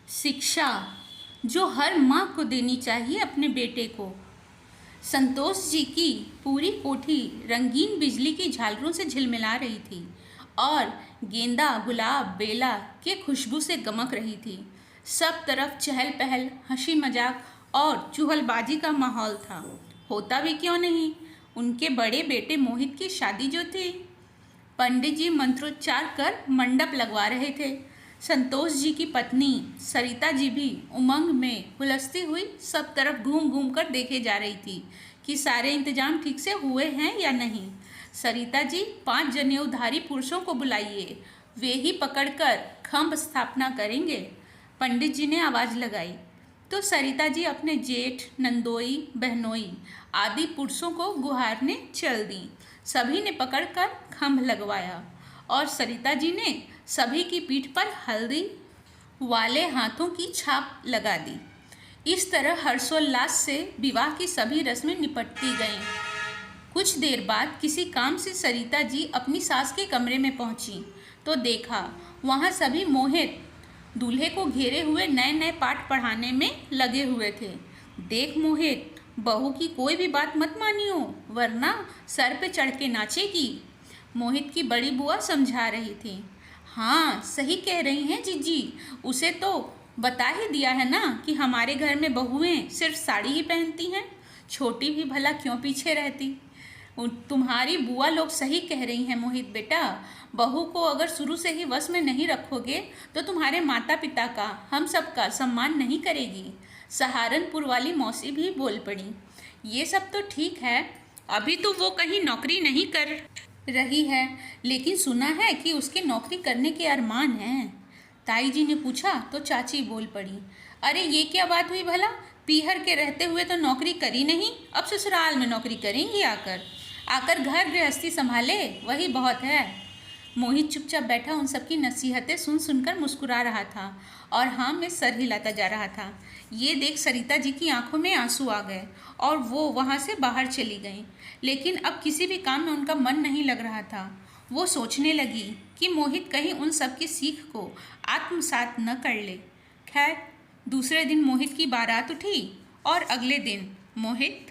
शिक्षा जो हर माँ को देनी चाहिए अपने बेटे को। संतोष जी की पूरी कोठी रंगीन बिजली की झालरों से झिलमिला रही थी और गेंदा, गुलाब, बेला के खुशबू से गमक रही थी। सब तरफ चहल पहल, हंसी मजाक और चुहलबाजी का माहौल था। होता भी क्यों नहीं, उनके बड़े बेटे मोहित की शादी जो थी। पंडित जी मंत्रोच्चार कर मंडप लगवा रहे थे। संतोष जी की पत्नी सरिता जी भी उमंग में हुलसती हुई सब तरफ घूम घूम कर देखे जा रही थी कि सारे इंतजाम ठीक से हुए हैं या नहीं। सरिता जी, 5 जनेऊधारी पुरुषों को बुलाइए, वे ही पकड़कर खंभ स्थापना करेंगे। पंडित जी ने आवाज़ लगाई तो सरिता जी अपने जेठ, नंदोई, बहनोई आदि पुरुषों को गुहारने चल दी। सभी ने पकड़कर खंभ लगवाया और सरिता जी ने सभी की पीठ पर हल्दी वाले हाथों की छाप लगा दी। इस तरह हर्षोल्लास से विवाह की सभी रस्में निपटती गईं। कुछ देर बाद किसी काम से सरिता जी अपनी सास के कमरे में पहुंची तो देखा वहां सभी मोहित दूल्हे को घेरे हुए नए नए पाठ पढ़ाने में लगे हुए थे। देख मोहित, बहू की कोई भी बात मत मानियो वरना सर पे चढ़ के नाचेगी, मोहित की बड़ी बुआ समझा रही थी। हाँ, सही कह रही हैं जीजी, उसे तो बता ही दिया है ना कि हमारे घर में बहुएं सिर्फ साड़ी ही पहनती हैं, छोटी भी भला क्यों पीछे रहती। तुम्हारी बुआ लोग सही कह रही हैं मोहित बेटा, बहू को अगर शुरू से ही वश में नहीं रखोगे तो तुम्हारे माता पिता का, हम सब का सम्मान नहीं करेगी। सहारनपुर वाली मौसी भी बोल पड़ी। ये सब तो ठीक है, अभी तो वो कहीं नौकरी नहीं कर रही है, लेकिन सुना है कि उसके नौकरी करने के अरमान हैं। ताई जी ने पूछा तो चाची बोल पड़ी, अरे ये क्या बात हुई भला, पीहर के रहते हुए तो नौकरी करी नहीं, अब ससुराल में नौकरी करेंगी आकर आकर घर गृहस्थी संभाले, वही बहुत है। मोहित चुपचाप बैठा उन सबकी नसीहतें सुन सुनकर मुस्कुरा रहा था और हाँ में सर हिलाता जा रहा था। ये देख सरिता जी की आंखों में आंसू आ गए और वो वहाँ से बाहर चली गईं। लेकिन अब किसी भी काम में उनका मन नहीं लग रहा था। वो सोचने लगी कि मोहित कहीं उन सब की सीख को आत्मसात न कर ले। खैर, दूसरे दिन मोहित की बारात उठी और अगले दिन मोहित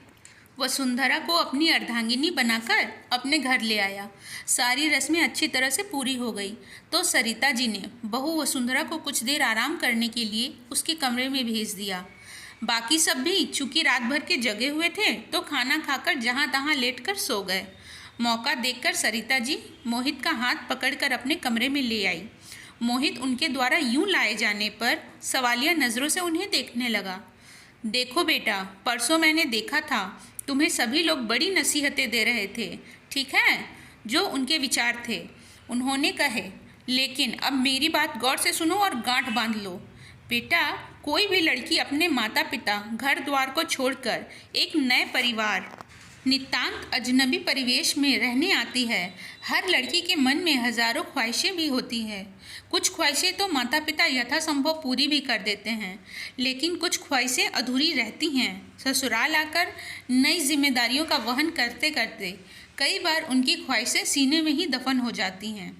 वसुंधरा को अपनी अर्धांगिनी बनाकर अपने घर ले आया। सारी रस्में अच्छी तरह से पूरी हो गई तो सरिता जी ने बहू वसुंधरा को कुछ देर आराम करने के लिए उसके कमरे में भेज दिया। बाकी सब भी चूंकि रात भर के जगे हुए थे तो खाना खाकर जहाँ तहाँ लेटकर सो गए। मौका देखकर सरिता जी मोहित का हाथ पकड़कर अपने कमरे में ले आई। मोहित उनके द्वारा यूं लाए जाने पर सवालिया नज़रों से उन्हें देखने लगा। देखो बेटा, परसों मैंने देखा था तुम्हें सभी लोग बड़ी नसीहतें दे रहे थे, ठीक है, जो उनके विचार थे उन्होंने कहे, लेकिन अब मेरी बात गौर से सुनो और गांठ बांध लो। बेटा, कोई भी लड़की अपने माता पिता, घर द्वार को छोड़कर एक नए परिवार, नितांत अजनबी परिवेश में रहने आती है। हर लड़की के मन में हजारों ख्वाहिशें भी होती हैं। कुछ ख्वाहिशें तो माता पिता यथासंभव पूरी भी कर देते हैं, लेकिन कुछ ख्वाहिशें अधूरी रहती हैं। ससुराल आकर नई जिम्मेदारियों का वहन करते करते कई बार उनकी ख्वाहिशें सीने में ही दफन हो जाती हैं।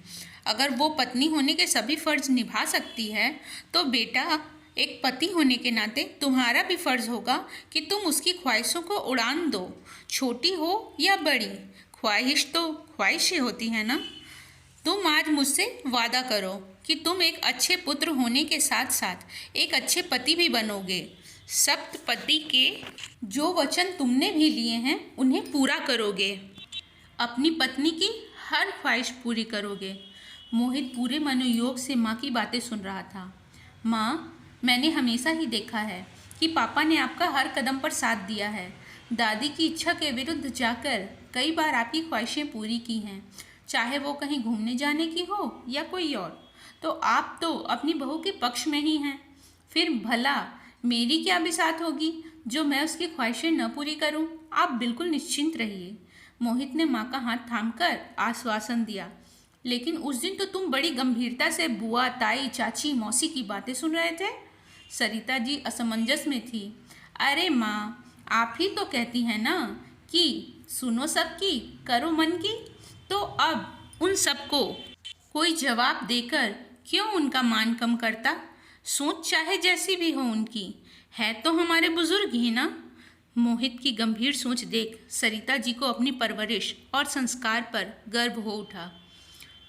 अगर वो पत्नी होने के सभी फर्ज निभा सकती है तो बेटा, एक पति होने के नाते तुम्हारा भी फर्ज होगा कि तुम उसकी ख्वाहिशों को उड़ान दो, छोटी हो या बड़ी। ख्वाहिश तो ख्वाहिश ही होती है ना। तुम आज मुझसे वादा करो कि तुम एक अच्छे पुत्र होने के साथ साथ एक अच्छे पति भी बनोगे। सप्तपति के जो वचन तुमने भी लिए हैं उन्हें पूरा करोगे, अपनी पत्नी की हर ख्वाहिश पूरी करोगे। मोहित पूरे मनोयोग से माँ की बातें सुन रहा था। माँ, मैंने हमेशा ही देखा है कि पापा ने आपका हर कदम पर साथ दिया है। दादी की इच्छा के विरुद्ध जाकर कई बार आपकी ख्वाहिशें पूरी की हैं, चाहे वो कहीं घूमने जाने की हो या कोई और। तो आप तो अपनी बहू के पक्ष में ही हैं, फिर भला मेरी क्या बिसात होगी जो मैं उसकी ख्वाहिशें न पूरी करूं? आप बिल्कुल निश्चिंत रहिए। मोहित ने माँ का हाथ थामकर आश्वासन दिया। लेकिन उस दिन तो तुम बड़ी गंभीरता से बुआ, ताई, चाची, मौसी की बातें सुन रहे थे। सरिता जी असमंजस में थी। अरे माँ, आप ही तो कहती हैं ना कि सुनो सबकी, करो मन की। तो अब उन सबको कोई जवाब देकर क्यों उनका मान कम करता? सोच चाहे जैसी भी हो उनकी, है तो हमारे बुजुर्ग ही ना। मोहित की गंभीर सोच देख सरिता जी को अपनी परवरिश और संस्कार पर गर्व हो उठा।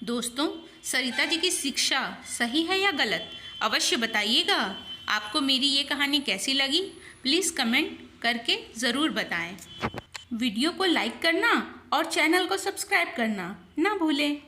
दोस्तों, सरिता जी की शिक्षा सही है या गलत, अवश्य बताइएगा। आपको मेरी ये कहानी कैसी लगी, प्लीज़ कमेंट करके ज़रूर बताएं। वीडियो को लाइक करना और चैनल को सब्सक्राइब करना ना भूलें।